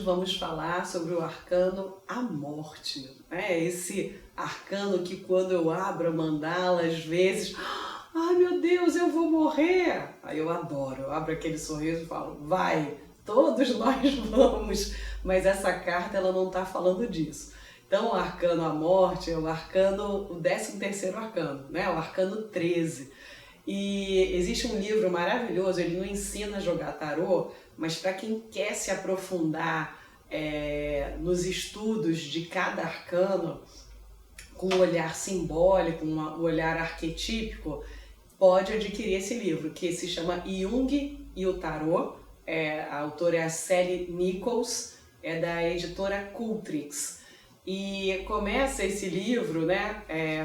vamos falar sobre o arcano A Morte, né? Esse arcano que quando eu abro a mandala, às vezes, ai meu Deus, eu vou morrer! Aí eu adoro, eu abro aquele sorriso e falo, vai, todos nós vamos, mas essa carta ela não está falando disso. Então o arcano A Morte é o 13º arcano, né? O arcano 13. E existe um livro maravilhoso, ele não ensina a jogar tarô, mas para quem quer se aprofundar nos estudos de cada arcano, com um olhar simbólico, um olhar arquetípico, pode adquirir esse livro, que se chama Jung e o Tarô. A autora é a Sally Nichols, é da editora Cultrix. E começa esse livro, né,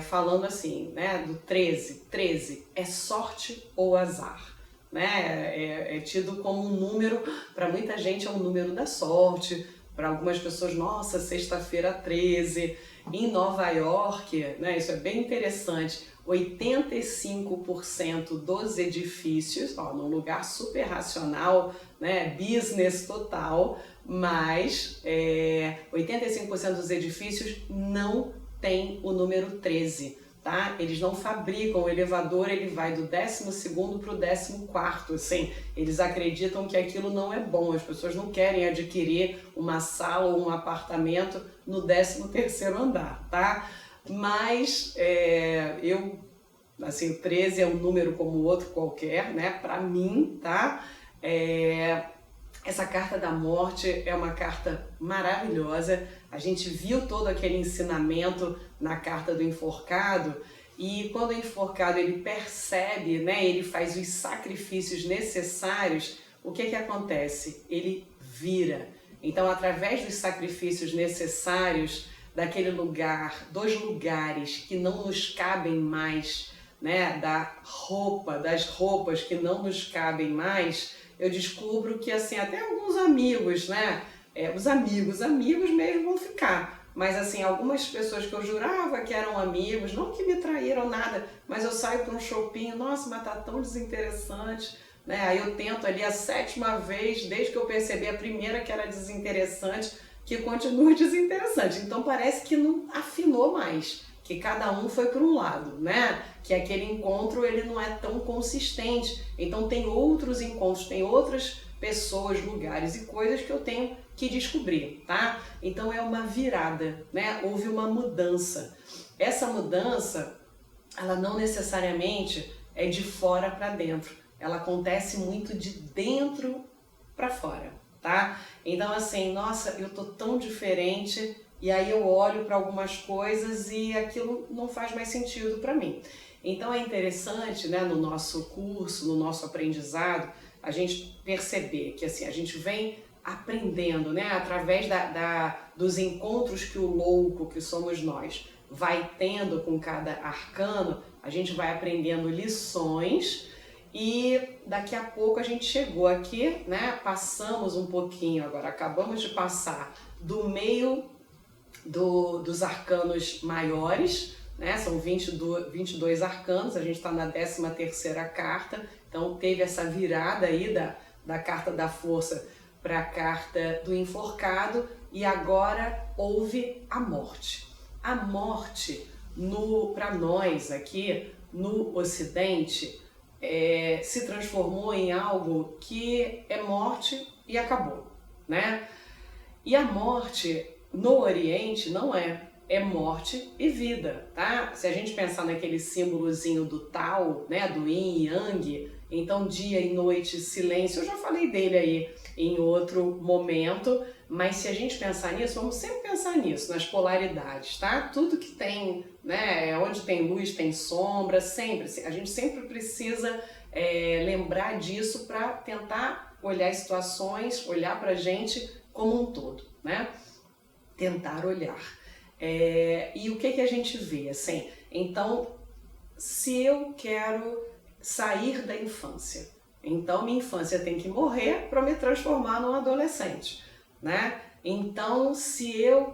falando assim, né, do 13. 13 é sorte ou azar, né? É tido como um número, para muita gente é um número da sorte, para algumas pessoas, nossa, sexta-feira 13. Em Nova York, né, isso é bem interessante, 85% dos edifícios, num lugar super racional, né, business total, mas 85% dos edifícios não tem o número 13, tá? Eles não fabricam o elevador, ele vai do 12º para o 14º, assim, eles acreditam que aquilo não é bom, as pessoas não querem adquirir uma sala ou um apartamento no 13º andar, tá? Mas assim, o 13 é um número como outro qualquer, né? Para mim, tá? Essa carta da morte é uma carta maravilhosa. A gente viu todo aquele ensinamento na carta do enforcado, e quando o enforcado ele percebe, né, ele faz os sacrifícios necessários, o que acontece? Ele vira. Então, através dos sacrifícios necessários daquele lugar, dos lugares que não nos cabem mais, né, das roupas que não nos cabem mais, eu descubro que, assim, até alguns amigos, né, os amigos mesmo vão ficar, mas, assim, algumas pessoas que eu jurava que eram amigos, não que me traíram nada, mas eu saio para um shopping, nossa, mas tá tão desinteressante, né, aí eu tento ali a 7ª vez, desde que eu percebi a primeira que era desinteressante, que continua desinteressante, então parece que não afinou mais, que cada um foi para um lado, né? Que aquele encontro ele não é tão consistente. Então tem outros encontros, tem outras pessoas, lugares e coisas que eu tenho que descobrir, tá? Então é uma virada, né? Houve uma mudança. Essa mudança, ela não necessariamente é de fora para dentro. Ela acontece muito de dentro para fora, tá? Então assim, nossa, eu tô tão diferente. E aí eu olho para algumas coisas e aquilo não faz mais sentido para mim. Então é interessante, né, no nosso curso, no nosso aprendizado, a gente perceber que assim, a gente vem aprendendo, né, através dos encontros que o louco, que somos nós, vai tendo com cada arcano, a gente vai aprendendo lições e daqui a pouco a gente chegou aqui, né, passamos um pouquinho, agora acabamos de passar do meio dos arcanos maiores, né? São 22 arcanos, a gente está na 13ª carta, então teve essa virada aí da carta da força para a carta do enforcado, e agora houve a morte. A morte, para nós aqui no Ocidente, se transformou em algo que é morte e acabou, né? E a morte no Oriente não é morte e vida, tá? Se a gente pensar naquele símbolozinho do Tao, né, do Yin e Yang, então dia e noite, silêncio, eu já falei dele aí em outro momento, mas se a gente pensar nisso, vamos sempre pensar nisso, nas polaridades, tá? Tudo que tem, né, onde tem luz tem sombra, sempre, a gente sempre precisa lembrar disso para tentar olhar situações, olhar pra gente como um todo, né? Tentar olhar. E o que a gente vê? Assim, então, se eu quero sair da infância, então minha infância tem que morrer para me transformar num adolescente, né? Então, se eu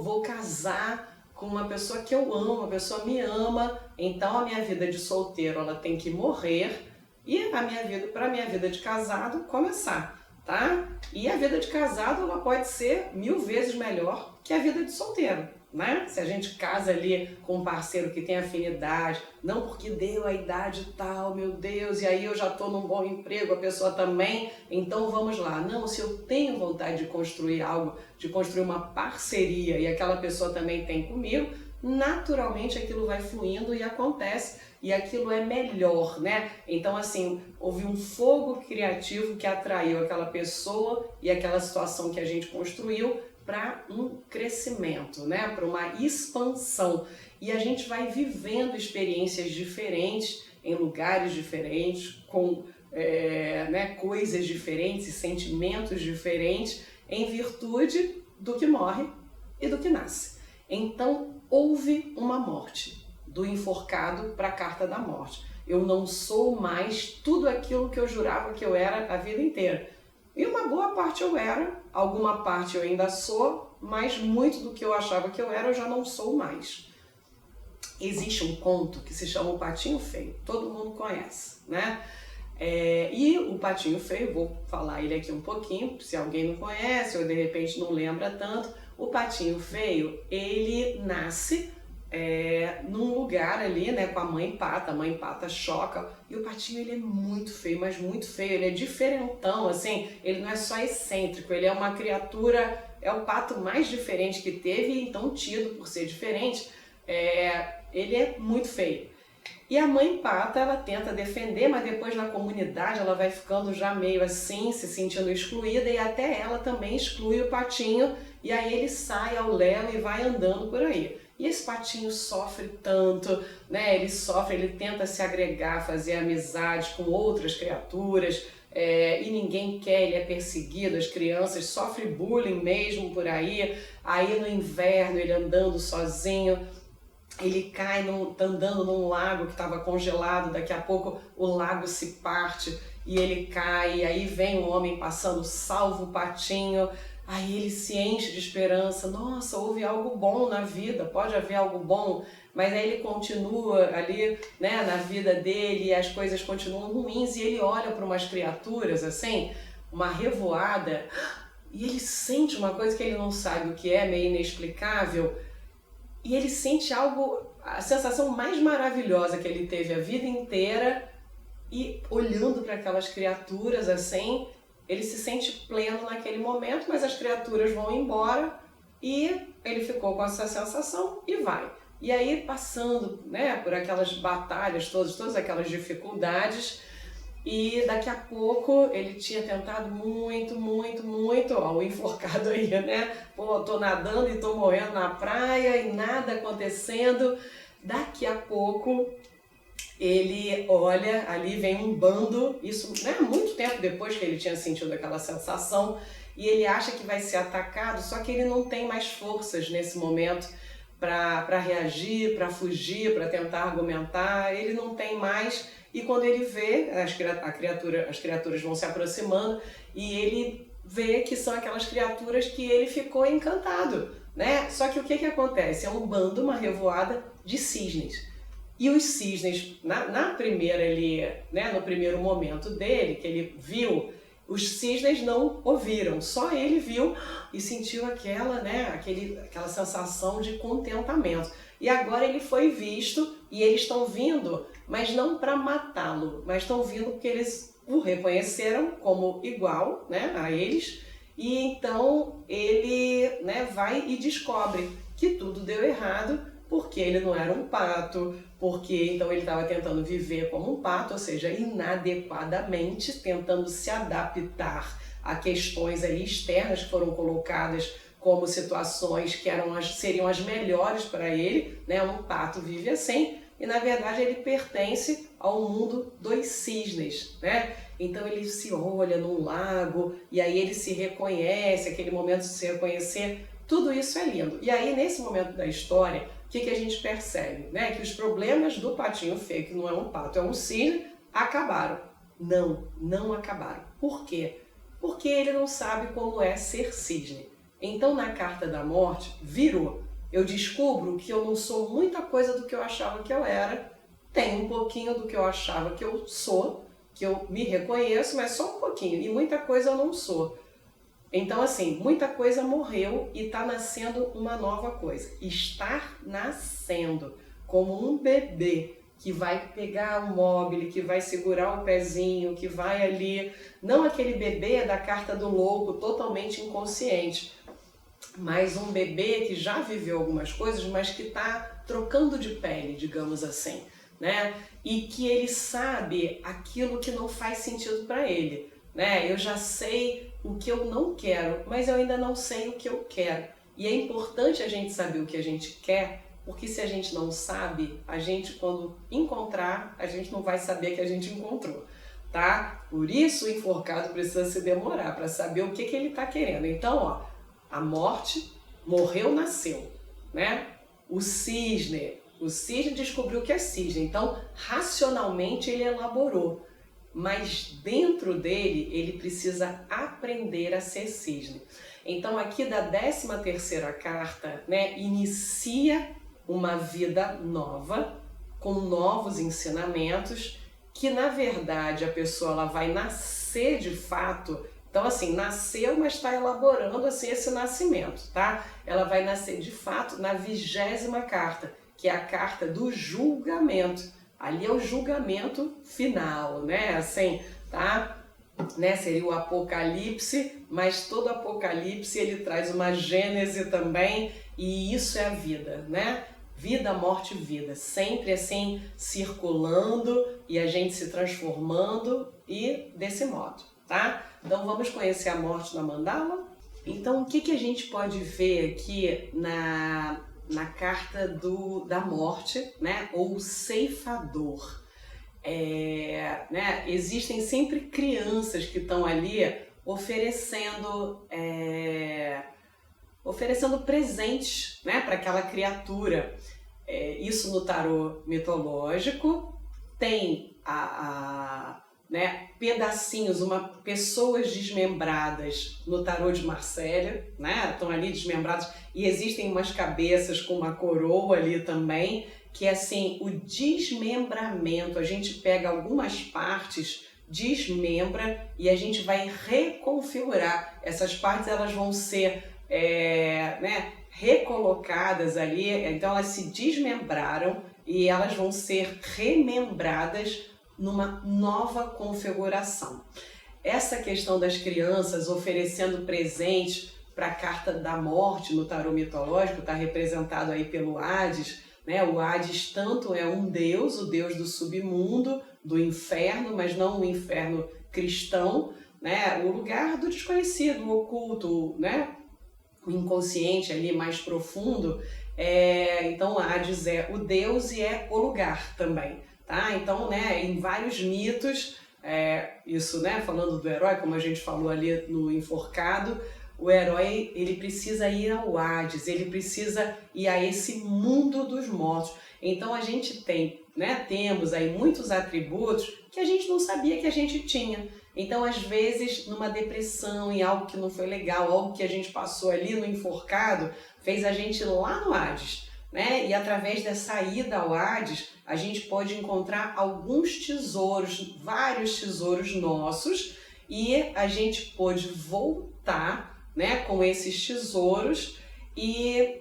vou casar com uma pessoa que eu amo, uma pessoa me ama, então a minha vida de solteiro ela tem que morrer e para a minha vida de casado começar. tá? E a vida de casado, ela pode ser 1000 vezes melhor que a vida de solteiro, né? Se a gente casa ali com um parceiro que tem afinidade, não porque deu a idade tal, meu Deus, e aí eu já estou num bom emprego, a pessoa também, então vamos lá. Não, se eu tenho vontade de construir algo, de construir uma parceria e aquela pessoa também tem comigo, naturalmente aquilo vai fluindo e acontece, e aquilo é melhor, né? Então, assim, houve um fogo criativo que atraiu aquela pessoa e aquela situação que a gente construiu para um crescimento, né? Para uma expansão. E a gente vai vivendo experiências diferentes, em lugares diferentes, com né, coisas diferentes e sentimentos diferentes, em virtude do que morre e do que nasce. Então, houve uma morte, do enforcado para a carta da morte. Eu não sou mais tudo aquilo que eu jurava que eu era a vida inteira. E uma boa parte eu era, alguma parte eu ainda sou, mas muito do que eu achava que eu era eu já não sou mais. Existe um conto que se chama O Patinho Feio, todo mundo conhece, né? E o Patinho Feio, vou falar ele aqui um pouquinho, se alguém não conhece ou de repente não lembra tanto. O Patinho Feio, ele nasce num lugar ali, né, com a mãe pata choca, e o patinho ele é muito feio, mas muito feio, ele é diferentão, assim, ele não é só excêntrico, ele é uma criatura, é o pato mais diferente que teve, então tido por ser diferente, ele é muito feio. E a mãe pata, ela tenta defender, mas depois na comunidade ela vai ficando já meio assim, se sentindo excluída, e até ela também exclui o patinho, e aí ele sai ao léu e vai andando por aí. E esse patinho sofre tanto, né? Ele sofre, ele tenta se agregar, fazer amizade com outras criaturas, e ninguém quer, ele é perseguido, as crianças sofrem bullying mesmo por aí. Aí no inverno, ele andando sozinho, ele cai, tá andando num lago que estava congelado, daqui a pouco o lago se parte e ele cai, e aí vem um homem passando, salva o patinho. Aí ele se enche de esperança, nossa, houve algo bom na vida, pode haver algo bom, mas aí ele continua ali, né, na vida dele, e as coisas continuam ruins, e ele olha para umas criaturas assim, uma revoada, e ele sente uma coisa que ele não sabe o que é, meio inexplicável, e ele sente algo, a sensação mais maravilhosa que ele teve a vida inteira, e olhando para aquelas criaturas assim, ele se sente pleno naquele momento, mas as criaturas vão embora e ele ficou com essa sensação e vai. E aí, passando, né, por aquelas batalhas todas aquelas dificuldades, e daqui a pouco ele tinha tentado muito, ó, o enforcado aí, né? Pô, tô nadando e tô morrendo na praia e nada acontecendo. Daqui a pouco ele olha, ali vem um bando, isso, né, muito tempo depois que ele tinha sentido aquela sensação, e ele acha que vai ser atacado, só que ele não tem mais forças nesse momento para reagir, para fugir, para tentar argumentar, ele não tem mais, e quando ele vê, as criaturas vão se aproximando, e ele vê que são aquelas criaturas que ele ficou encantado, né? Só que o que acontece? É um bando, uma revoada de cisnes. E os cisnes, na primeira ali, né, no primeiro momento dele, que ele viu, os cisnes não ouviram, só ele viu e sentiu aquela, né, aquela sensação de contentamento. E agora ele foi visto e eles estão vindo, mas não para matá-lo, mas estão vindo porque eles o reconheceram como igual, né, a eles, e então ele, né, vai e descobre que tudo deu errado, porque ele não era um pato, porque então ele estava tentando viver como um pato, ou seja, inadequadamente, tentando se adaptar a questões ali externas que foram colocadas como situações que seriam as melhores para ele, né? Um pato vive assim, e na verdade ele pertence ao mundo dos cisnes, né? Então ele se olha num lago, e aí ele se reconhece, aquele momento de se reconhecer, tudo isso é lindo. E aí nesse momento da história, o que a gente percebe? Né? Que os problemas do patinho feio, que não é um pato, é um cisne, acabaram. Não acabaram. Por quê? Porque ele não sabe como é ser cisne. Então na carta da morte, virou. Eu descubro que eu não sou muita coisa do que eu achava que eu era, tenho um pouquinho do que eu achava que eu sou, que eu me reconheço, mas só um pouquinho, e muita coisa eu não sou. Então, assim, muita coisa morreu e está nascendo uma nova coisa. Estar nascendo como um bebê que vai pegar o móvel, que vai segurar o pezinho, que vai ali... Não aquele bebê da carta do louco, totalmente inconsciente, mas um bebê que já viveu algumas coisas, mas que está trocando de pele, digamos assim, né? E que ele sabe aquilo que não faz sentido para ele, né? Eu já sei o que eu não quero, mas eu ainda não sei o que eu quero. E é importante a gente saber o que a gente quer, porque se a gente não sabe, a gente quando encontrar, a gente não vai saber que a gente encontrou, tá? Por isso o enforcado precisa se demorar para saber o que ele está querendo. Então, ó, a morte morreu, nasceu, né? O cisne descobriu que é cisne, então racionalmente ele elaborou, mas dentro dele ele precisa aprender a ser cisne. Então aqui da 13ª carta, né, inicia uma vida nova, com novos ensinamentos, que na verdade a pessoa ela vai nascer de fato. Então assim, nasceu, mas está elaborando assim esse nascimento, tá? Ela vai nascer de fato na 20ª carta, que é a carta do julgamento. Ali é o julgamento final, né? Assim, tá? Né? Seria o Apocalipse, mas todo Apocalipse ele traz uma gênese também, e isso é a vida, né? Vida, morte, vida, sempre assim circulando e a gente se transformando e desse modo, tá? Então vamos conhecer a morte na mandala? Então o que a gente pode ver aqui na carta da morte, né? Ou ceifador? Né? Existem sempre crianças que estão ali oferecendo presentes, né, para aquela criatura. Isso no tarô mitológico tem né, pedacinhos, pessoas desmembradas no tarô de Marcélia, né, estão ali desmembradas, e existem umas cabeças com uma coroa ali também, que é assim, o desmembramento. A gente pega algumas partes, desmembra e a gente vai reconfigurar. Essas partes elas vão ser né, recolocadas ali, então elas se desmembraram e elas vão ser remembradas numa nova configuração. Essa questão das crianças oferecendo presentes para a carta da morte no tarô mitológico está representado aí pelo Hades, né? O Hades tanto é um deus, o deus do submundo, do inferno, mas não o inferno cristão, né? O lugar do desconhecido, o oculto, né? O inconsciente ali mais profundo. Então Hades é o deus e é o lugar também, tá? Então, né, em vários mitos, isso, né, falando do herói, como a gente falou ali no Enforcado, o herói ele precisa ir ao Hades, ele precisa ir a esse mundo dos mortos. Então a gente temos aí muitos atributos que a gente não sabia que a gente tinha. Então, às vezes, numa depressão, em algo que não foi legal, algo que a gente passou ali no Enforcado, fez a gente ir lá no Hades, né? E através dessa ida ao Hades, a gente pode encontrar alguns tesouros, vários tesouros nossos, e a gente pode voltar, né, com esses tesouros e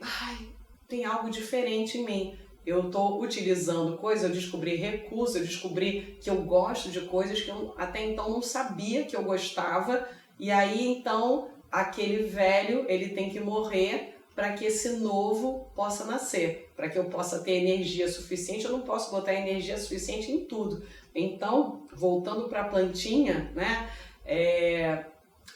tem algo diferente em mim. Eu estou utilizando coisas, eu descobri recursos, eu descobri que eu gosto de coisas que eu até então não sabia que eu gostava, e aí então aquele velho ele tem que morrer para que esse novo possa nascer, para que eu possa ter energia suficiente. Eu não posso botar energia suficiente em tudo. Então, voltando para a plantinha, né?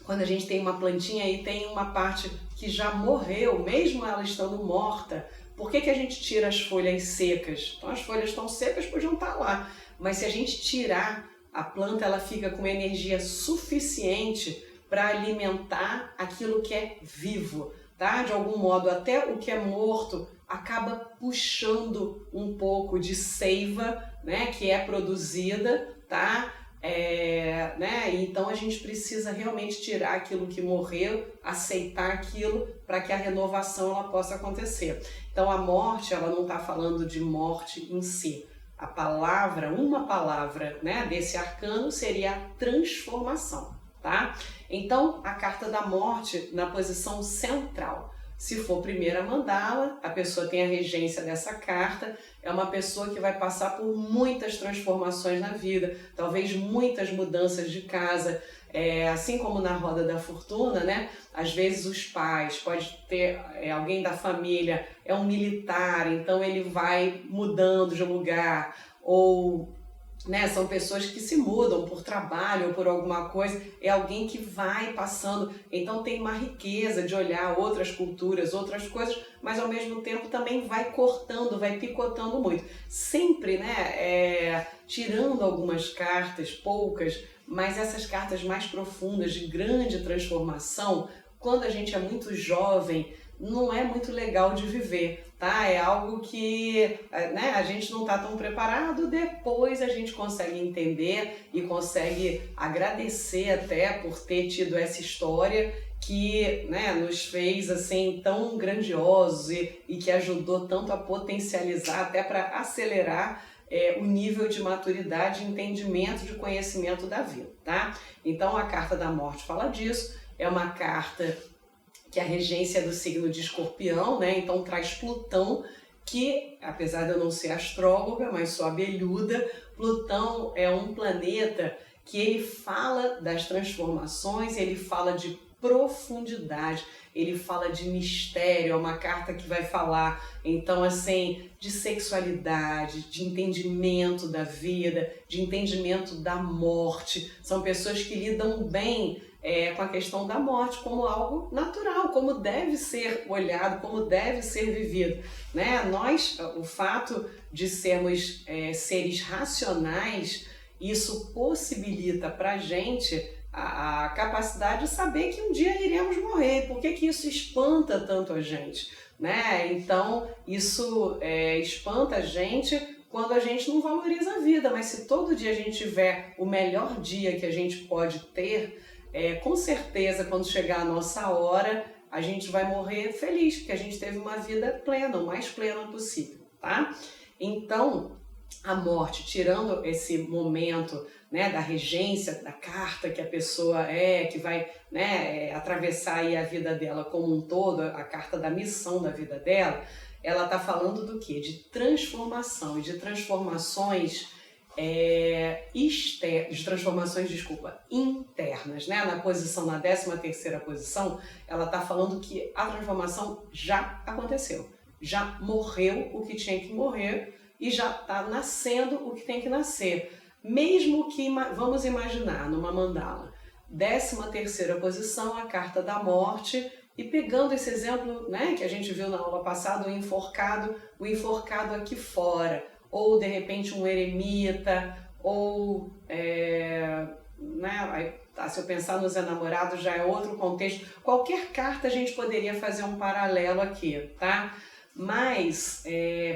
Quando a gente tem uma plantinha aí, tem uma parte que já morreu, mesmo ela estando morta. Por que a gente tira as folhas secas? Então as folhas estão secas, podiam estar lá. Mas se a gente tirar, a planta ela fica com energia suficiente para alimentar aquilo que é vivo, tá? De algum modo, até o que é morto acaba puxando um pouco de seiva, né, que é produzida, tá? Né? Então a gente precisa realmente tirar aquilo que morreu, aceitar aquilo para que a renovação ela possa acontecer. Então a morte ela não está falando de morte em si, A palavra, uma palavra, né, desse arcano seria a transformação, tá? Então, a carta da morte na posição central. Se for primeira mandala, a pessoa tem a regência dessa carta, é uma pessoa que vai passar por muitas transformações na vida, talvez muitas mudanças de casa, assim como na roda da fortuna, né? Às vezes os pais, pode ter alguém da família, é um militar, então ele vai mudando de lugar, ou né, são pessoas que se mudam por trabalho ou por alguma coisa, é alguém que vai passando, então tem uma riqueza de olhar outras culturas, outras coisas, mas ao mesmo tempo também vai cortando, vai picotando muito. Sempre, né, tirando algumas cartas, poucas, mas essas cartas mais profundas, de grande transformação, quando a gente é muito jovem, não é muito legal de viver, tá? É algo que, né, a gente não está tão preparado, depois a gente consegue entender e consegue agradecer até por ter tido essa história que, né, nos fez assim tão grandiosos e que ajudou tanto a potencializar, até para acelerar o nível de maturidade, entendimento, de conhecimento da vida, tá? Então a carta da morte fala disso, é uma carta que a regência é do signo de Escorpião, né? Então traz Plutão, que apesar de eu não ser astróloga, mas sou abelhuda, Plutão é um planeta que ele fala das transformações, ele fala de profundidade, ele fala de mistério, é uma carta que vai falar, então assim, de sexualidade, de entendimento da vida, de entendimento da morte. São pessoas que lidam bem com a questão da morte como algo natural, como deve ser olhado, como deve ser vivido, né? Nós, o fato de sermos seres racionais, isso possibilita para a gente a capacidade de saber que um dia iremos morrer. Por que que isso espanta tanto a gente, né? Então, isso espanta a gente quando a gente não valoriza a vida, mas se todo dia a gente tiver o melhor dia que a gente pode ter, com certeza, quando chegar a nossa hora, a gente vai morrer feliz, porque a gente teve uma vida plena, o mais plena possível, tá? Então, a morte, tirando esse momento, né, da regência, da carta que a pessoa que vai, né, atravessar aí a vida dela como um todo, a carta da missão da vida dela, ela está falando do quê? De transformação, e de transformações internas, né? Na posição, na 13ª posição, ela está falando que a transformação já aconteceu, já morreu o que tinha que morrer e já está nascendo o que tem que nascer. Mesmo que, vamos imaginar, numa mandala, 13ª posição, a carta da morte, e pegando esse exemplo, né, que a gente viu na aula passada, o enforcado aqui fora, ou de repente um eremita, ou, né, se eu pensar nos enamorados já é outro contexto. Qualquer carta a gente poderia fazer um paralelo aqui, tá? Mas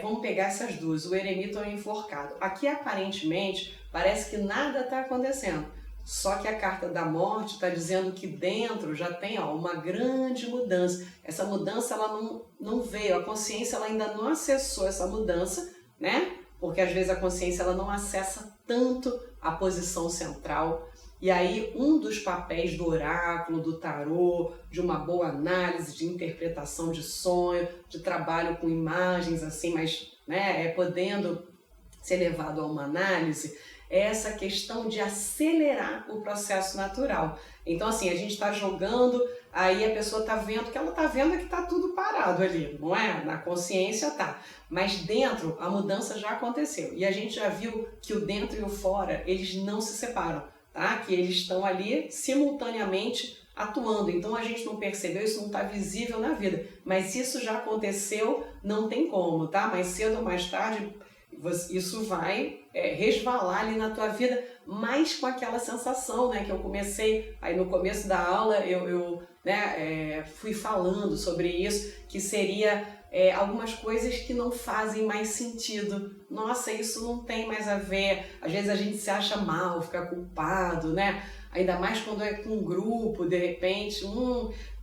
vamos pegar essas duas, o eremita ou o enforcado. Aqui aparentemente parece que nada está acontecendo, só que a carta da morte está dizendo que dentro já tem uma grande mudança. Essa mudança ela não veio, a consciência ela ainda não acessou essa mudança, né? Porque às vezes a consciência ela não acessa tanto a posição central. E aí um dos papéis do oráculo, do tarô, de uma boa análise, de interpretação de sonho, de trabalho com imagens assim, mas podendo ser levado a uma análise, é essa questão de acelerar o processo natural. Então assim, a gente está jogando, aí a pessoa está vendo, que ela está vendo que está tudo parado ali, não é? Na consciência tá, mas dentro a mudança já aconteceu. E a gente já viu que o dentro e o fora, eles não se separam, tá? Que eles estão ali simultaneamente atuando. Então a gente não percebeu, isso não está visível na vida. Mas se isso já aconteceu, não tem como, tá? Mais cedo ou mais tarde, isso vai resvalar ali na tua vida, mas com aquela sensação, né, que eu comecei, aí no começo da aula eu fui falando sobre isso, que seria algumas coisas que não fazem mais sentido. Nossa, isso não tem mais a ver. Às vezes a gente se acha mal, fica culpado, né? Ainda mais quando é com um grupo, de repente,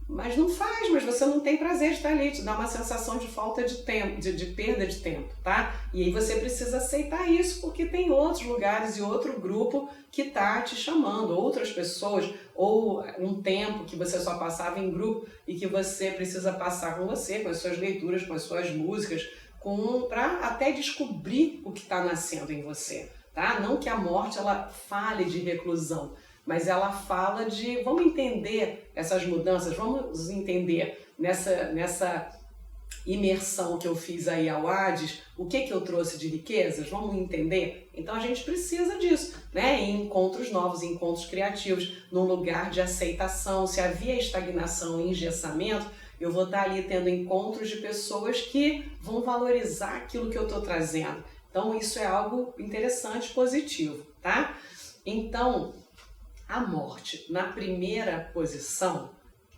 mas não faz, mas você não tem prazer de estar ali, te dá uma sensação de falta de tempo, de perda de tempo, tá? E aí você precisa aceitar isso, porque tem outros lugares e outro grupo que tá te chamando, outras pessoas, ou um tempo que você só passava em grupo e que você precisa passar com você, com as suas leituras, com as suas músicas, para até descobrir o que está nascendo em você, tá? Não que a morte ela fale de reclusão, mas ela fala de, vamos entender essas mudanças, vamos entender nessa imersão que eu fiz aí ao Hades, o que eu trouxe de riquezas, vamos entender? Então a gente precisa disso, né? Em encontros novos, encontros criativos, num lugar de aceitação. Se havia estagnação e engessamento, eu vou estar ali tendo encontros de pessoas que vão valorizar aquilo que eu estou trazendo. Então isso é algo interessante, positivo, tá? Então, a morte, na primeira posição,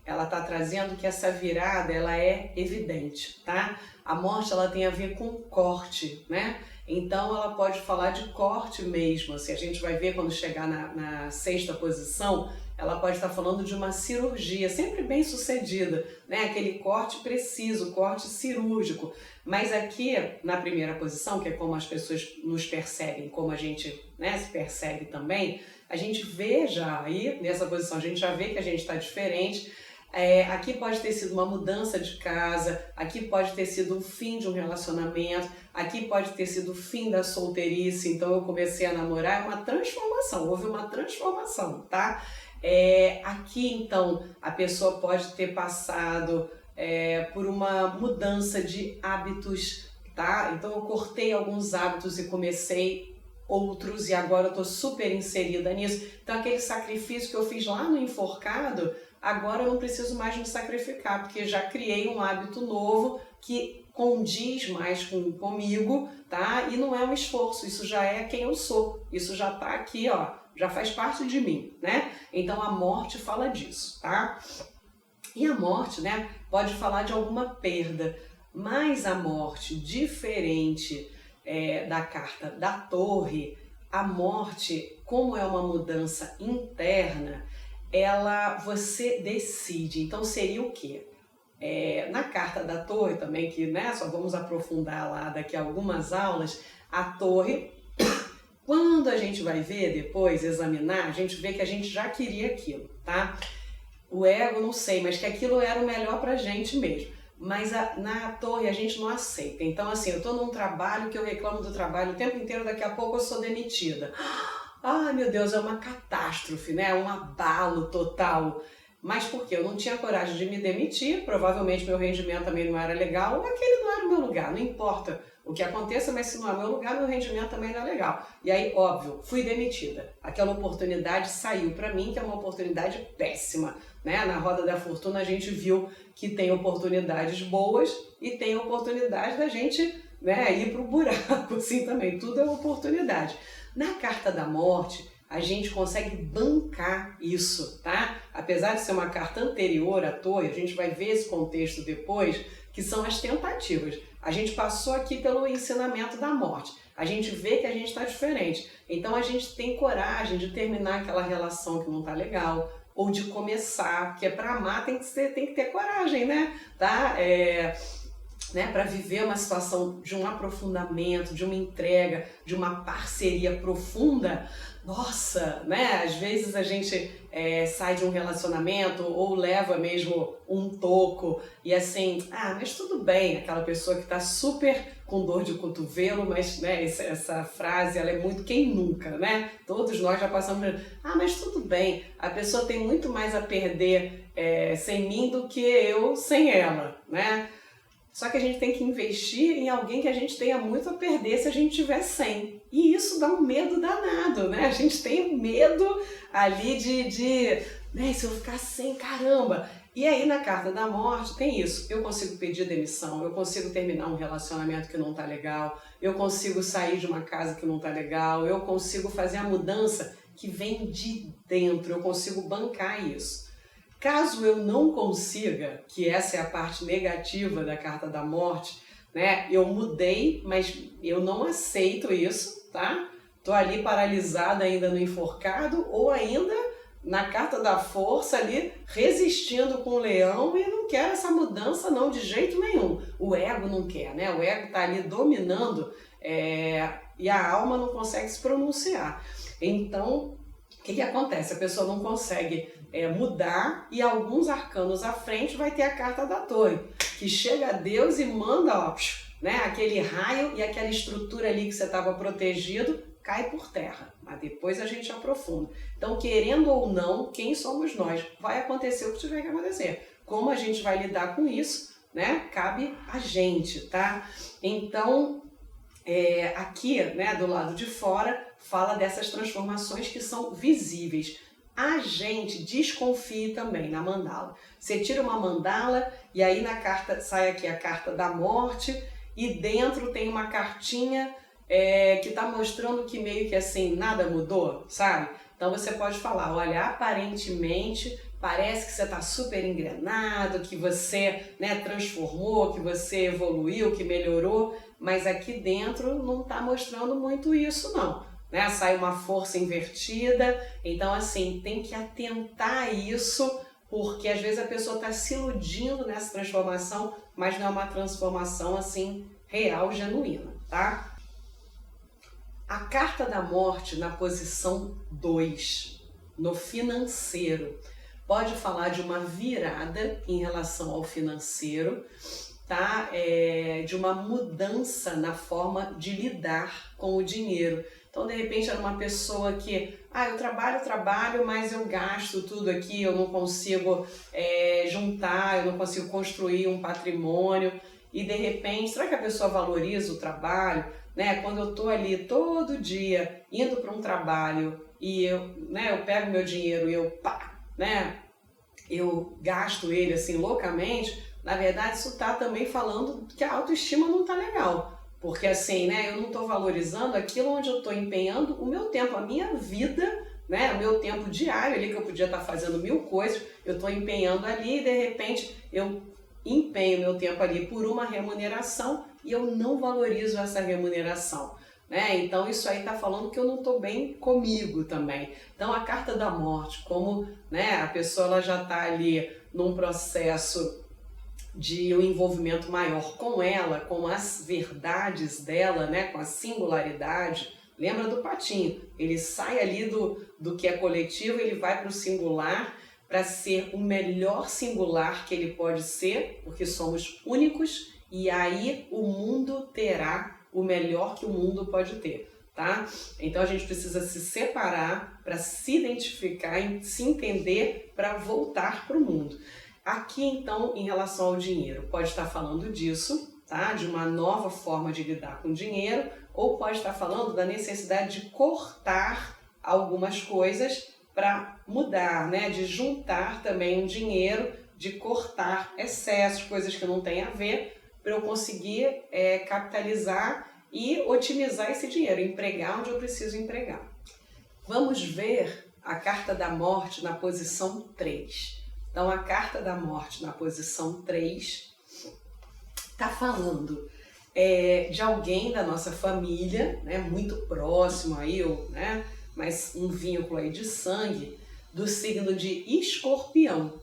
ela está trazendo que essa virada ela é evidente, tá? A morte ela tem a ver com corte, né? Então ela pode falar de corte mesmo. Assim, a gente vai ver quando chegar na sexta posição, ela pode estar falando de uma cirurgia, sempre bem sucedida, né? Aquele corte preciso, corte cirúrgico. Mas aqui, na primeira posição, que é como as pessoas nos percebem, como a gente, né, se percebe também, a gente vê já aí, nessa posição, a gente já vê que a gente está diferente. Aqui pode ter sido uma mudança de casa, aqui pode ter sido o fim de um relacionamento, aqui pode ter sido o fim da solteirice, então eu comecei a namorar, é uma transformação, houve uma transformação, tá? Aqui então a pessoa pode ter passado por uma mudança de hábitos, tá? Então eu cortei alguns hábitos e comecei outros e agora eu tô super inserida nisso. Então aquele sacrifício que eu fiz lá no enforcado, agora eu não preciso mais me sacrificar, porque já criei um hábito novo que condiz mais comigo, tá? E não é um esforço, isso já é quem eu sou, isso já tá aqui, ó, já faz parte de mim, né? Então a morte fala disso, tá? E a morte, né, pode falar de alguma perda, mas a morte, diferente da carta da Torre, a morte, como é uma mudança interna, você decide. Então seria o quê? Na carta da Torre também, que, né, só vamos aprofundar lá daqui a algumas aulas, a Torre, quando a gente vai ver depois, examinar, a gente vê que a gente já queria aquilo, tá? O ego, não sei, mas que aquilo era o melhor pra gente mesmo. Mas na Torre a gente não aceita. Então assim, eu tô num trabalho que eu reclamo do trabalho o tempo inteiro, daqui a pouco eu sou demitida. Ai meu Deus, é uma catástrofe, né? Um abalo total. Mas por quê? Eu não tinha coragem de me demitir, provavelmente meu rendimento também não era legal, ou aquele não era o meu lugar, não importa o que aconteça, mas se não é meu lugar, meu rendimento também não é legal. E aí, óbvio, fui demitida. Aquela oportunidade saiu para mim, que é uma oportunidade péssima, né? Na Roda da Fortuna a gente viu que tem oportunidades boas e tem oportunidade da gente, né, ir pro buraco, assim também. Tudo é oportunidade. Na Carta da Morte, a gente consegue bancar isso, tá? Apesar de ser uma carta anterior à Torre, a gente vai ver esse contexto depois, que são as tentativas. A gente passou aqui pelo ensinamento da morte. A gente vê que a gente está diferente. Então a gente tem coragem de terminar aquela relação que não tá legal, ou de começar, porque para amar tem que ter coragem, né? Tá? Para viver uma situação de um aprofundamento, de uma entrega, de uma parceria profunda. Nossa, né? Às vezes a gente sai de um relacionamento ou leva mesmo um toco e assim, mas tudo bem, aquela pessoa que está super com dor de cotovelo, mas, né, essa frase ela é muito quem nunca, né? Todos nós já passamos por mas tudo bem, a pessoa tem muito mais a perder sem mim do que eu sem ela, né? Só que a gente tem que investir em alguém que a gente tenha muito a perder se a gente tiver sem. E isso dá um medo danado, né? A gente tem medo ali né, se eu ficar sem, caramba. E aí na Carta da Morte tem isso. Eu consigo pedir demissão, eu consigo terminar um relacionamento que não tá legal, eu consigo sair de uma casa que não tá legal, eu consigo fazer a mudança que vem de dentro, eu consigo bancar isso. Caso eu não consiga, que essa é a parte negativa da Carta da Morte, né? Eu mudei, mas eu não aceito isso, tá? Tô ali paralisada ainda no enforcado ou ainda, na carta da força ali, resistindo com o leão e não quer essa mudança não, de jeito nenhum. O ego não quer, né? O ego está ali dominando e a alma não consegue se pronunciar. Então, o que acontece? A pessoa não consegue mudar e alguns arcanos à frente vai ter a carta da torre, que chega a Deus e manda, ó, né, aquele raio e aquela estrutura ali que você estava protegido cai por terra, mas depois a gente aprofunda. Então, querendo ou não, quem somos nós? Vai acontecer o que tiver que acontecer. Como a gente vai lidar com isso, né? Cabe a gente, tá? Então, aqui, né, do lado de fora, fala dessas transformações que são visíveis. A gente desconfie também na mandala. Você tira uma mandala e aí na carta sai aqui a carta da morte e dentro tem uma cartinha que está mostrando que meio que assim, nada mudou, sabe? Então você pode falar, olha, aparentemente parece que você está super engrenado, que você, né, transformou, que você evoluiu, que melhorou, mas aqui dentro não está mostrando muito isso não, né? Sai uma força invertida, então assim, tem que atentar a isso, porque às vezes a pessoa está se iludindo nessa transformação, mas não é uma transformação assim real, genuína, tá? A carta da morte na posição 2, no financeiro, pode falar de uma virada em relação ao financeiro, tá? De uma mudança na forma de lidar com o dinheiro. Então, de repente, era uma pessoa que, eu trabalho, mas eu gasto tudo aqui, eu não consigo juntar, eu não consigo construir um patrimônio. E, de repente, será que a pessoa valoriza o trabalho? Né? Quando eu estou ali todo dia indo para um trabalho e eu pego meu dinheiro e eu gasto ele assim loucamente, na verdade isso está também falando que a autoestima não está legal. Porque assim, né, eu não estou valorizando aquilo onde eu estou empenhando o meu tempo, a minha vida, né, o meu tempo diário ali, que eu podia estar fazendo 1000 coisas, eu estou empenhando ali e de repente eu empenho meu tempo ali por uma remuneração e eu não valorizo essa remuneração, né? Então isso aí está falando que eu não estou bem comigo também. Então a carta da morte, como, né, a pessoa ela já está ali num processo de um envolvimento maior com ela, com as verdades dela, né, com a singularidade. Lembra do patinho? Ele sai ali do que é coletivo, ele vai para o singular, para ser o melhor singular que ele pode ser, porque somos únicos, e aí o mundo terá o melhor que o mundo pode ter, tá? Então a gente precisa se separar para se identificar, se entender, para voltar para o mundo. Aqui então, em relação ao dinheiro, pode estar falando disso, tá? De uma nova forma de lidar com o dinheiro, ou pode estar falando da necessidade de cortar algumas coisas para mudar, né? De juntar também um dinheiro, de cortar excessos, coisas que não têm a ver, para eu conseguir capitalizar e otimizar esse dinheiro, empregar onde eu preciso empregar. Vamos ver a carta da morte na posição 3. Então, a carta da morte na posição 3 está falando de alguém da nossa família, né, muito próximo aí, né, mas um vínculo aí de sangue, do signo de Escorpião,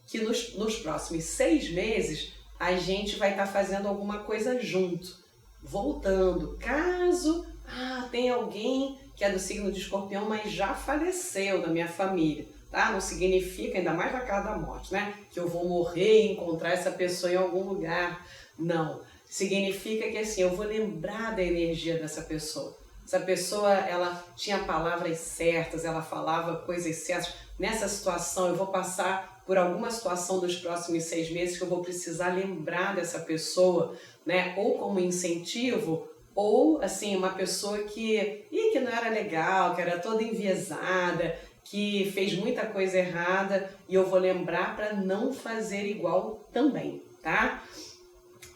que nos próximos 6 meses a gente vai estar fazendo alguma coisa junto, voltando. Caso tenha alguém que é do signo de Escorpião, mas já faleceu da minha família, tá? Não significa, ainda mais na casa da morte, né, que eu vou morrer e encontrar essa pessoa em algum lugar. Não. Significa que assim, eu vou lembrar da energia dessa pessoa. Essa pessoa, ela tinha palavras certas, ela falava coisas certas. Nessa situação, eu vou passar por alguma situação dos próximos 6 meses que eu vou precisar lembrar dessa pessoa, né? Ou como incentivo, ou assim, uma pessoa que não era legal, que era toda enviesada, que fez muita coisa errada, e eu vou lembrar para não fazer igual também, tá?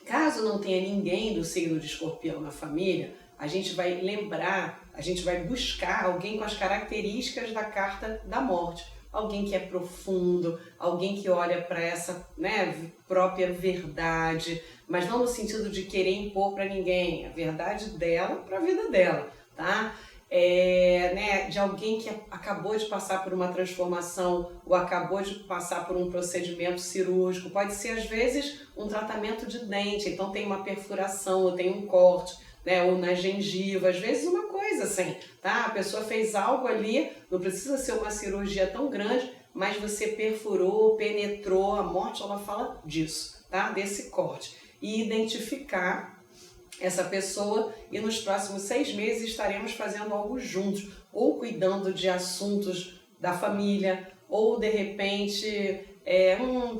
Caso não tenha ninguém do signo de Escorpião na família, a gente vai lembrar, a gente vai buscar alguém com as características da carta da morte. Alguém que é profundo, alguém que olha para essa, né, própria verdade, mas não no sentido de querer impor para ninguém, a verdade dela para a vida dela, tá? né, de alguém que acabou de passar por uma transformação ou acabou de passar por um procedimento cirúrgico. Pode ser, às vezes, um tratamento de dente, então tem uma perfuração ou tem um corte, né, ou na gengiva, às vezes uma coisa assim, tá? A pessoa fez algo ali, não precisa ser uma cirurgia tão grande, mas você perfurou, penetrou, a morte ela fala disso, tá? Desse corte. E identificar essa pessoa e nos próximos 6 meses estaremos fazendo algo juntos, ou cuidando de assuntos da família, ou de repente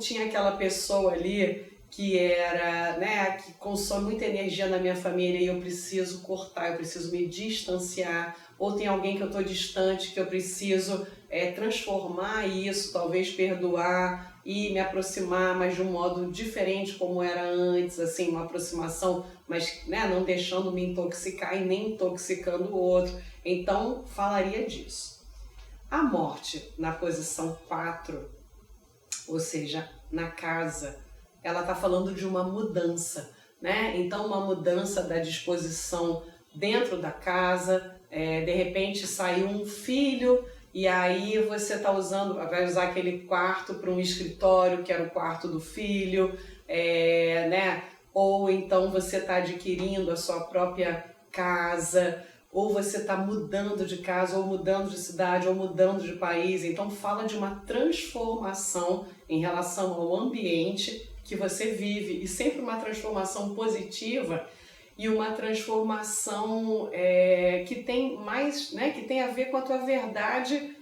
tinha aquela pessoa ali que era, né, que consome muita energia na minha família e eu preciso cortar, eu preciso me distanciar, ou tem alguém que eu estou distante que eu preciso transformar isso, talvez perdoar e me aproximar, mas de um modo diferente como era antes, assim, uma aproximação, mas né, não deixando me intoxicar e nem intoxicando o outro. Então, falaria disso. A morte na posição 4, ou seja, na casa, ela está falando de uma mudança, né? Então, uma mudança da disposição dentro da casa, de repente saiu um filho e aí você vai usar aquele quarto para um escritório, que era o quarto do filho, né? Ou então você está adquirindo a sua própria casa, ou você está mudando de casa, ou mudando de cidade, ou mudando de país. Então fala de uma transformação em relação ao ambiente que você vive, e sempre uma transformação positiva e uma transformação que tem mais, né, que tem a ver com a tua verdade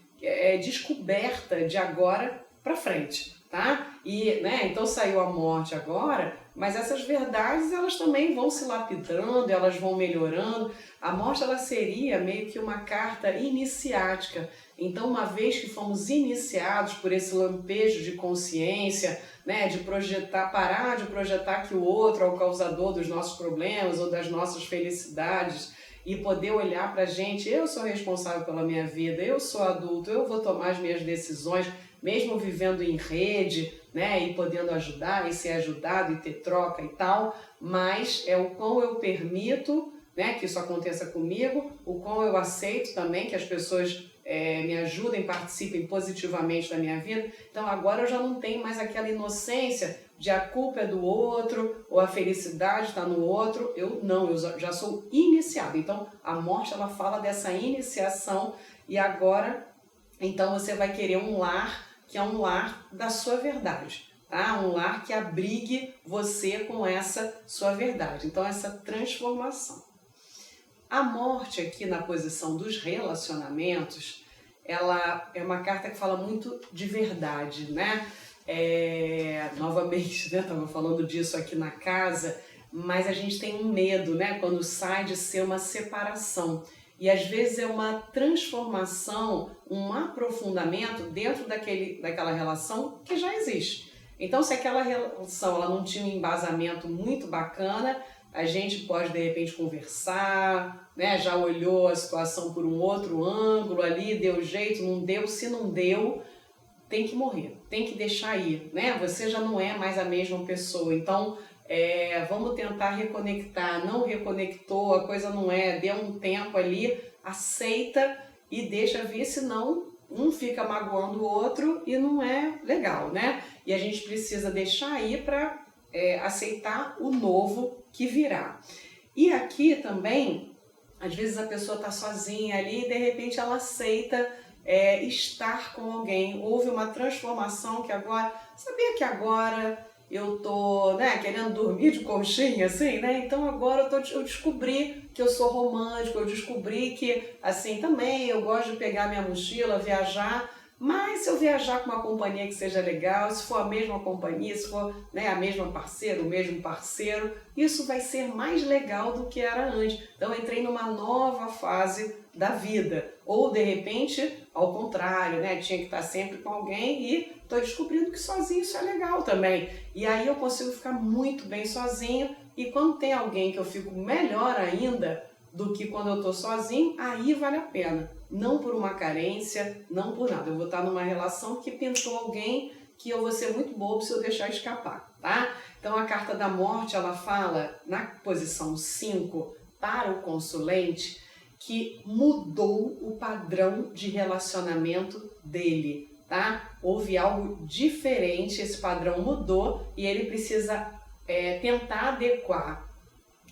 descoberta de agora para frente, tá? E, né, então saiu a morte agora, mas essas verdades elas também vão se lapidando, elas vão melhorando. A morte ela seria meio que uma carta iniciática. Então, uma vez que fomos iniciados por esse lampejo de consciência, né, de projetar, parar de projetar que o outro é o causador dos nossos problemas ou das nossas felicidades e poder olhar para a gente, eu sou responsável pela minha vida, eu sou adulto, eu vou tomar as minhas decisões, mesmo vivendo em rede, né, e podendo ajudar e ser ajudado e ter troca e tal, mas é o quão eu permito, né, que isso aconteça comigo, o quão eu aceito também que as pessoas me ajudem, participem positivamente da minha vida. Então agora eu já não tenho mais aquela inocência de a culpa é do outro ou a felicidade está no outro. Eu já sou iniciado. Então a morte ela fala dessa iniciação e agora então você vai querer um lar que é um lar da sua verdade, tá? Um lar que abrigue você com essa sua verdade. Então essa transformação. A morte aqui na posição dos relacionamentos, ela é uma carta que fala muito de verdade, né? Novamente, né? Estava falando disso aqui na casa, mas a gente tem um medo, né? Quando sai de ser uma separação. E às vezes é uma transformação, um aprofundamento dentro daquela relação que já existe. Então, se aquela relação ela não tinha um embasamento muito bacana, a gente pode, de repente, conversar, né? Já olhou a situação por um outro ângulo ali, deu jeito, não deu. Se não deu, tem que morrer, tem que deixar ir, né? Você já não é mais a mesma pessoa. Então, vamos tentar reconectar. Não reconectou, a coisa não deu um tempo ali, aceita e deixa vir, senão um fica magoando o outro e não é legal, né? E a gente precisa deixar ir para aceitar o novo que virá. E aqui também, às vezes a pessoa está sozinha ali e de repente ela aceita estar com alguém. Houve uma transformação que agora, sabia que agora eu tô, né, querendo dormir de conchinha, assim, né? Então agora eu descobri que eu sou romântico, eu descobri que, assim, também eu gosto de pegar minha mochila, viajar. Mas se eu viajar com uma companhia que seja legal, se for a mesma companhia, se for, né, a mesma parceira, o mesmo parceiro, isso vai ser mais legal do que era antes. Então eu entrei numa nova fase da vida. Ou de repente, ao contrário, né, tinha que estar sempre com alguém e estou descobrindo que sozinho isso é legal também. E aí eu consigo ficar muito bem sozinho e quando tem alguém que eu fico melhor ainda do que quando eu estou sozinho, aí vale a pena. Não por uma carência, não por nada. Eu vou estar numa relação que pintou alguém que eu vou ser muito bobo se eu deixar escapar, tá? Então a carta da morte, ela fala na posição 5 para o consulente que mudou o padrão de relacionamento dele, tá? Houve algo diferente, esse padrão mudou e ele precisa tentar adequar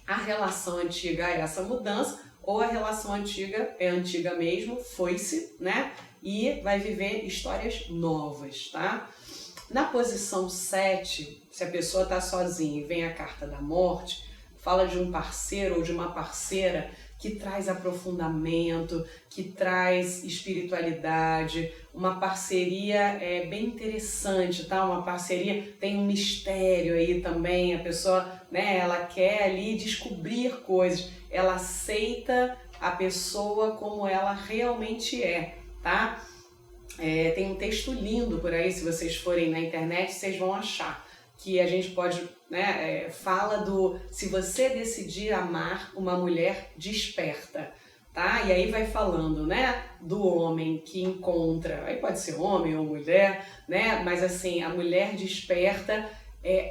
a relação antiga a essa mudança, ou a relação antiga é antiga mesmo, foi-se, né? E vai viver histórias novas, tá? Na posição 7, se a pessoa está sozinha e vem a carta da morte, fala de um parceiro ou de uma parceira que traz aprofundamento, que traz espiritualidade, uma parceria bem interessante, tá? Uma parceria, tem um mistério aí também, a pessoa, né, ela quer ali descobrir coisas, ela aceita a pessoa como ela realmente é, tá? Tem um texto lindo por aí, se vocês forem na internet, vocês vão achar, que a gente pode, né, fala do se você decidir amar uma mulher desperta, tá? E aí vai falando, né, do homem que encontra, aí pode ser homem ou mulher, né, mas assim, a mulher desperta,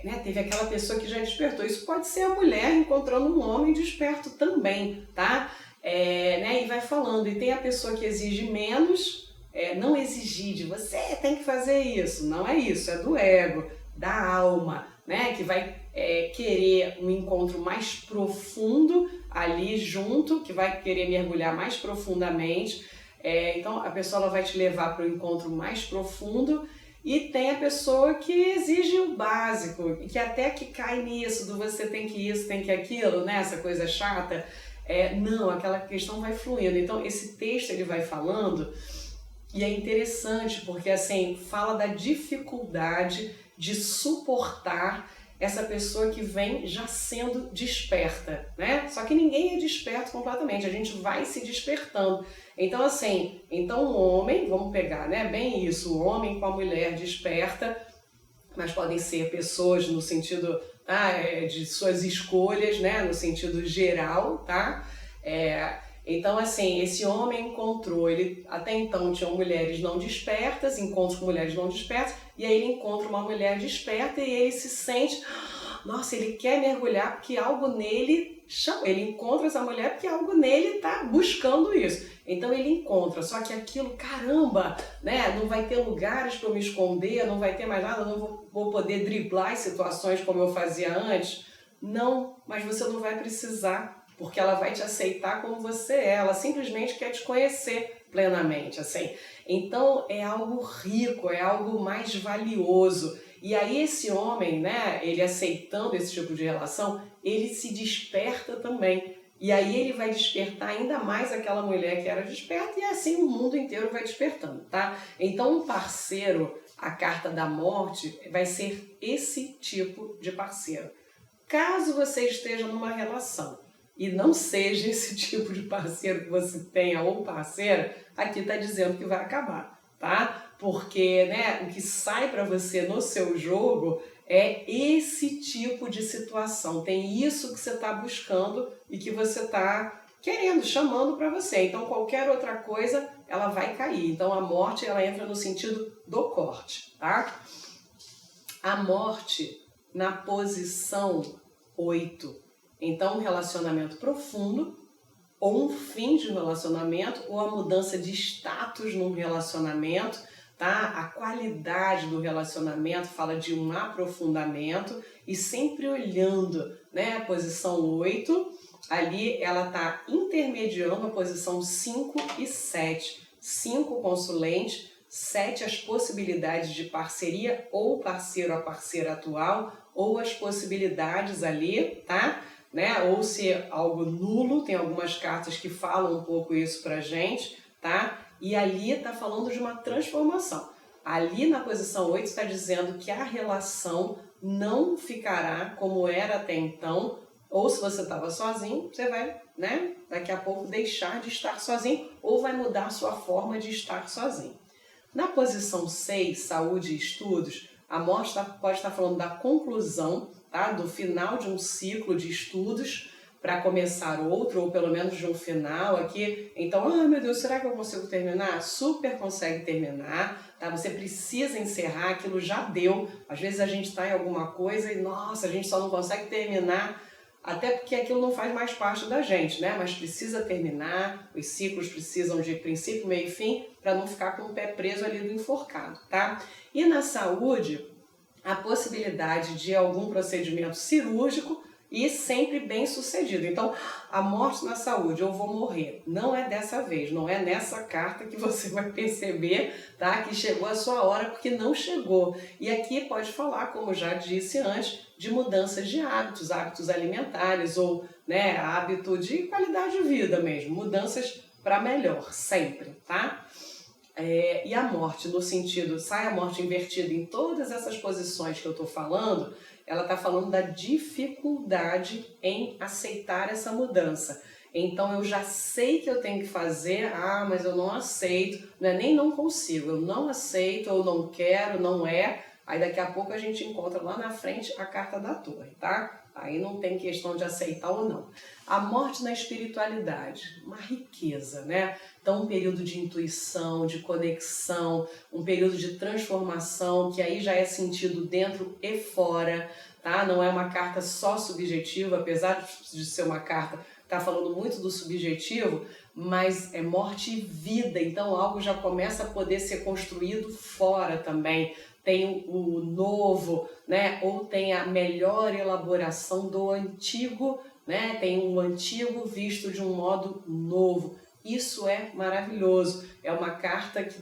né, teve aquela pessoa que já despertou, isso pode ser a mulher encontrando um homem desperto também, tá? Né, e vai falando, e tem a pessoa que exige menos, não exigir de você tem que fazer isso, não é isso, é do ego, da alma, né, que vai querer um encontro mais profundo ali junto, que vai querer mergulhar mais profundamente, então a pessoa ela vai te levar para o encontro mais profundo. E tem a pessoa que exige o básico, e que até que cai nisso, do você tem que isso, tem que aquilo, né, essa coisa chata, não, aquela questão vai fluindo. Então esse texto ele vai falando, e é interessante porque assim, fala da dificuldade de suportar essa pessoa que vem já sendo desperta, né? Só que ninguém é desperto completamente, a gente vai se despertando. Então assim, o homem, vamos pegar, né, bem isso, o homem com a mulher desperta, mas podem ser pessoas no sentido de suas escolhas, né, no sentido geral, tá? Então, assim, esse homem encontrou, ele até então tinha mulheres não despertas, encontros com mulheres não despertas, e aí ele encontra uma mulher desperta e ele se sente, nossa, ele quer mergulhar porque algo nele chama, ele encontra essa mulher porque algo nele está buscando isso. Então ele encontra, só que aquilo, caramba, né, não vai ter lugares para eu me esconder, não vai ter mais nada, não vou poder driblar as situações como eu fazia antes. Não, mas você não vai precisar, porque ela vai te aceitar como você é, ela simplesmente quer te conhecer plenamente, assim. Então é algo rico, é algo mais valioso. E aí esse homem, né, ele aceitando esse tipo de relação, ele se desperta também. E aí ele vai despertar ainda mais aquela mulher que era desperta e assim o mundo inteiro vai despertando, tá? Então um parceiro, a carta da morte, vai ser esse tipo de parceiro. Caso você esteja numa relação e não seja esse tipo de parceiro que você tenha ou parceira, aqui está dizendo que vai acabar, tá? Porque, né, o que sai para você no seu jogo é esse tipo de situação. Tem isso que você está buscando e que você está querendo, chamando para você. Então, qualquer outra coisa, ela vai cair. Então, a morte, ela entra no sentido do corte, tá? A morte na posição 8. Então, um relacionamento profundo, ou um fim de um relacionamento, ou a mudança de status num relacionamento, tá? A qualidade do relacionamento fala de um aprofundamento e sempre olhando, né? A posição 8, ali ela está intermediando a posição 5 e 7. 5 consulente, 7 as possibilidades de parceria ou parceiro a parceira atual, ou as possibilidades ali, tá? Né? Ou se algo nulo, tem algumas cartas que falam um pouco isso pra gente, tá? E ali está falando de uma transformação. Ali na posição 8 está dizendo que a relação não ficará como era até então, ou se você estava sozinho, você vai, né, daqui a pouco deixar de estar sozinho, ou vai mudar a sua forma de estar sozinho. Na posição 6, saúde e estudos, a morte pode estar falando da conclusão, tá, do final de um ciclo de estudos, para começar outro, ou pelo menos de um final aqui. Então, meu Deus, será que eu consigo terminar? Super consegue terminar, tá? Você precisa encerrar, aquilo já deu. Às vezes a gente está em alguma coisa e, nossa, a gente só não consegue terminar até porque aquilo não faz mais parte da gente, né? Mas precisa terminar, os ciclos precisam de princípio, meio e fim, para não ficar com o pé preso ali do enforcado, tá? E na saúde, a possibilidade de algum procedimento cirúrgico e sempre bem sucedido. Então, a morte na saúde, eu vou morrer, não é dessa vez, não é nessa carta que você vai perceber, tá, que chegou a sua hora, porque não chegou. E aqui pode falar, como já disse antes, de mudanças de hábitos, hábitos alimentares ou, né, hábito de qualidade de vida mesmo, mudanças para melhor, sempre, tá? E a morte, no sentido, sai a morte invertida em todas essas posições que eu estou falando, ela está falando da dificuldade em aceitar essa mudança. Então eu já sei que eu tenho que fazer, mas eu não aceito, não é nem não consigo, eu não aceito, eu não quero, não é. Aí daqui a pouco a gente encontra lá na frente a carta da torre, tá? Aí não tem questão de aceitar ou não. A morte na espiritualidade, uma riqueza, né? Então um período de intuição, de conexão, um período de transformação, que aí já é sentido dentro e fora, tá? Não é uma carta só subjetiva, apesar de ser uma carta que tá falando muito do subjetivo, mas é morte e vida, então algo já começa a poder ser construído fora também. Tem o novo, né? Ou tem a melhor elaboração do antigo, né? Tem o antigo visto de um modo novo. Isso é maravilhoso. É uma carta que,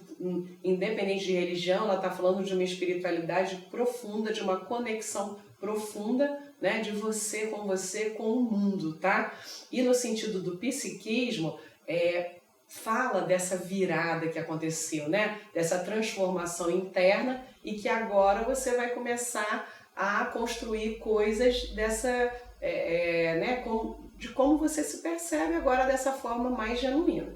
independente de religião, ela está falando de uma espiritualidade profunda, de uma conexão profunda, né? De você com o mundo, tá? E no sentido do psiquismo, fala dessa virada que aconteceu, né? Dessa transformação interna e que agora você vai começar a construir coisas dessa, de como você se percebe agora dessa forma mais genuína.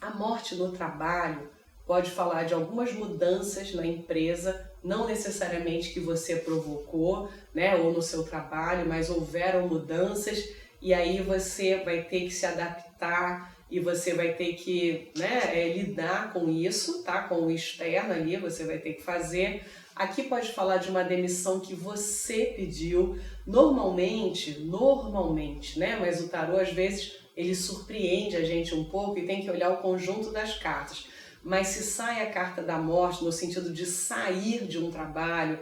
A morte no trabalho pode falar de algumas mudanças na empresa, não necessariamente que você provocou, né? Ou no seu trabalho, mas houveram mudanças e aí você vai ter que se adaptar e você vai ter que, né, lidar com isso, tá? Com o externo ali, você vai ter que fazer. Aqui pode falar de uma demissão que você pediu, normalmente, né? Mas o tarô, às vezes, ele surpreende a gente um pouco e tem que olhar o conjunto das cartas. Mas se sai a carta da morte, no sentido de sair de um trabalho,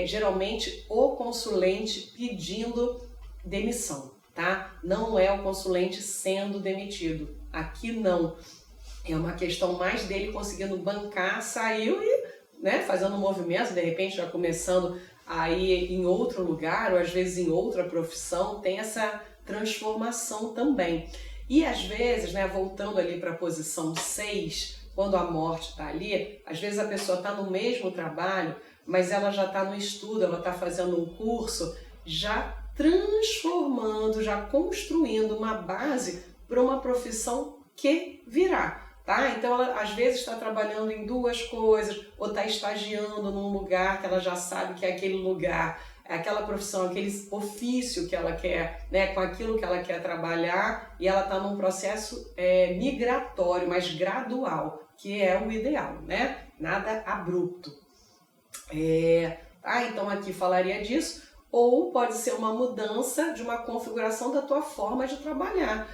geralmente o consulente pedindo demissão, tá? Não é o consulente sendo demitido. Aqui não. É uma questão mais dele conseguindo bancar, saiu e, né, fazendo um movimento, de repente já começando a ir em outro lugar, ou às vezes em outra profissão, tem essa transformação também. E às vezes, né, voltando ali para a posição 6, quando a morte está ali, às vezes a pessoa está no mesmo trabalho, mas ela já está no estudo, ela está fazendo um curso, já transformando, já construindo uma base para uma profissão que virá, tá? Então ela às vezes está trabalhando em duas coisas, ou está estagiando num lugar que ela já sabe que é aquele lugar, é aquela profissão, aquele ofício que ela quer, né, com aquilo que ela quer trabalhar, e ela está num processo migratório, mas gradual, que é o ideal, né? Nada abrupto. Então aqui falaria disso. Ou pode ser uma mudança de uma configuração da tua forma de trabalhar,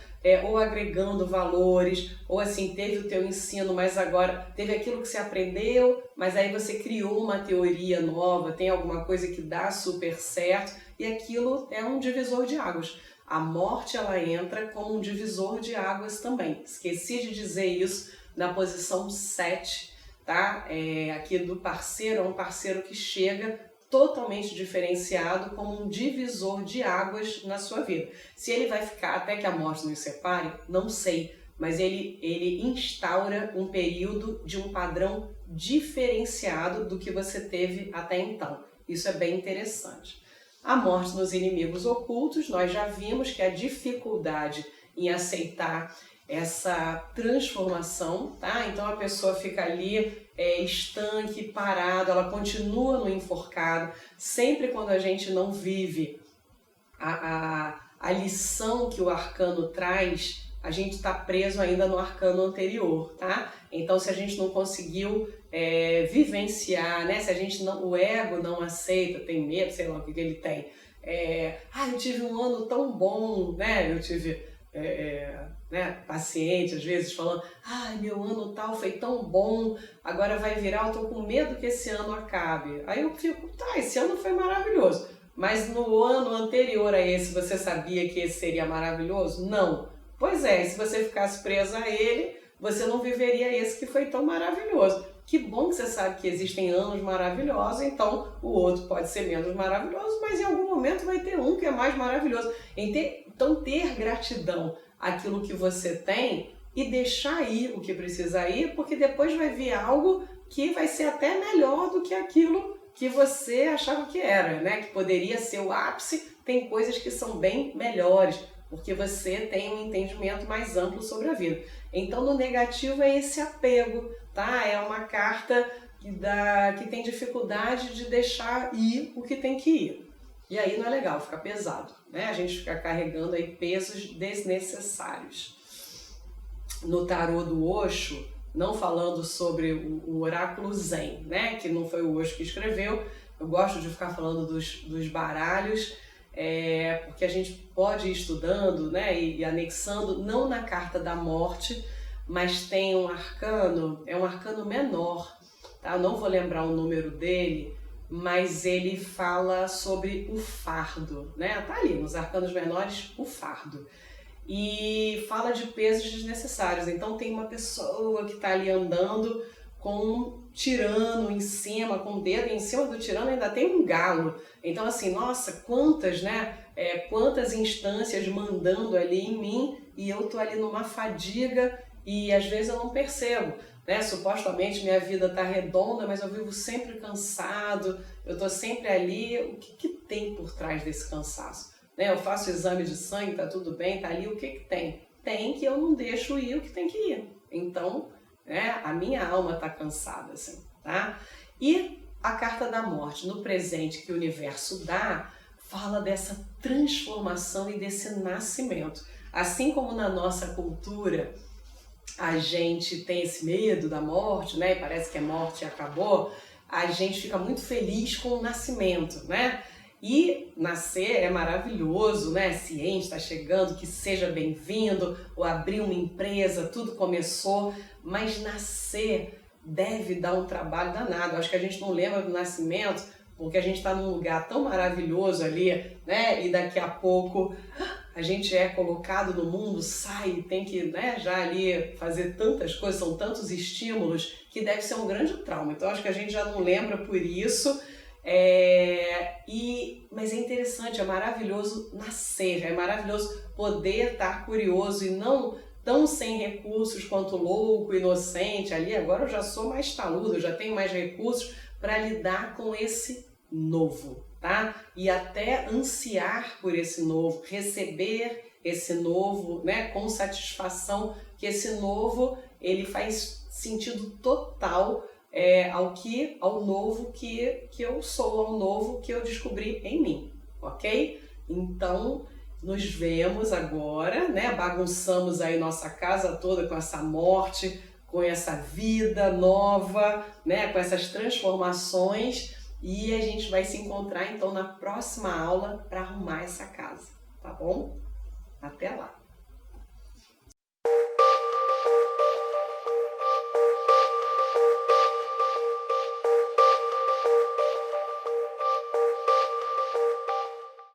ou agregando valores, ou assim, teve o teu ensino, mas agora teve aquilo que você aprendeu, mas aí você criou uma teoria nova, tem alguma coisa que dá super certo, e aquilo é um divisor de águas. A morte, ela entra como um divisor de águas também. Esqueci de dizer isso na posição 7, tá? Aqui do parceiro, é um parceiro que chega totalmente diferenciado como um divisor de águas na sua vida. Se ele vai ficar até que a morte nos separe, não sei, mas ele instaura um período de um padrão diferenciado do que você teve até então. Isso é bem interessante. A morte nos inimigos ocultos, nós já vimos que a dificuldade em aceitar essa transformação, tá? Então a pessoa fica ali estanque, parado, ela continua no enforcado. Sempre quando a gente não vive a lição que o arcano traz, a gente está preso ainda no arcano anterior, tá? Então se a gente não conseguiu vivenciar, né? Se a gente não, o ego não aceita, tem medo, sei lá o que ele tem, Eu tive um ano tão bom, né? Eu tive paciente às vezes falando, meu ano tal foi tão bom, agora vai virar, eu tô com medo que esse ano acabe. Aí eu fico, esse ano foi maravilhoso, mas no ano anterior a esse você sabia que esse seria maravilhoso? Não. Pois é, e se você ficasse presa a ele, você não viveria esse que foi tão maravilhoso. Que bom que você sabe que existem anos maravilhosos, então o outro pode ser menos maravilhoso, mas em algum momento vai ter um que é mais maravilhoso. Então ter gratidão àquilo que você tem e deixar ir o que precisa ir, porque depois vai vir algo que vai ser até melhor do que aquilo que você achava que era, né? Que poderia ser o ápice. Tem coisas que são bem melhores, porque você tem um entendimento mais amplo sobre a vida. Então, no negativo é esse apego, tá? É uma carta que tem dificuldade de deixar ir o que tem que ir. E aí não é legal, fica pesado, né? A gente fica carregando aí pesos desnecessários. No tarô do Osho, não falando sobre o oráculo Zen, né? Que não foi o Osho que escreveu, eu gosto de ficar falando dos baralhos, porque a gente pode ir estudando, né, e anexando, não na carta da morte, mas tem um arcano, é um arcano menor, tá? Eu não vou lembrar o número dele, mas ele fala sobre o fardo, né? Tá ali, nos arcanos menores, o fardo. E fala de pesos desnecessários. Então tem uma pessoa que está ali andando com um tirano em cima, com o dedo em cima do tirano, ainda tem um galo. Então assim, nossa, quantas instâncias mandando ali em mim e eu tô ali numa fadiga e às vezes eu não percebo, né? Supostamente minha vida tá redonda, mas eu vivo sempre cansado, eu tô sempre ali. O que tem por trás desse cansaço? Né? Eu faço exame de sangue, tá tudo bem, tá ali, o que tem? Tem que eu não deixo ir o que tem que ir. Então, a minha alma está cansada, assim, tá? E a carta da morte, no presente que o universo dá, fala dessa transformação e desse nascimento. Assim como na nossa cultura a gente tem esse medo da morte, né? E parece que a morte acabou, a gente fica muito feliz com o nascimento, né? E nascer é maravilhoso, né? Ciente, está chegando, que seja bem-vindo, ou abrir uma empresa, tudo começou, mas nascer deve dar um trabalho danado. Acho que a gente não lembra do nascimento porque a gente está num lugar tão maravilhoso ali, né? E daqui a pouco a gente é colocado no mundo, sai, tem que, né, já ali fazer tantas coisas, são tantos estímulos que deve ser um grande trauma. Então acho que a gente já não lembra por isso. Mas é interessante, é maravilhoso nascer, é maravilhoso poder estar curioso e não tão sem recursos quanto louco, inocente ali. Agora eu já sou mais taludo, eu já tenho mais recursos para lidar com esse novo, tá? E até ansiar por esse novo, receber esse novo, né, com satisfação, que esse novo ele faz sentido total ao novo que eu sou, ao novo que eu descobri em mim, ok? Então, nos vemos agora, né? Bagunçamos aí nossa casa toda com essa morte, com essa vida nova, né? Com essas transformações, e a gente vai se encontrar então na próxima aula para arrumar essa casa, tá bom? Até lá!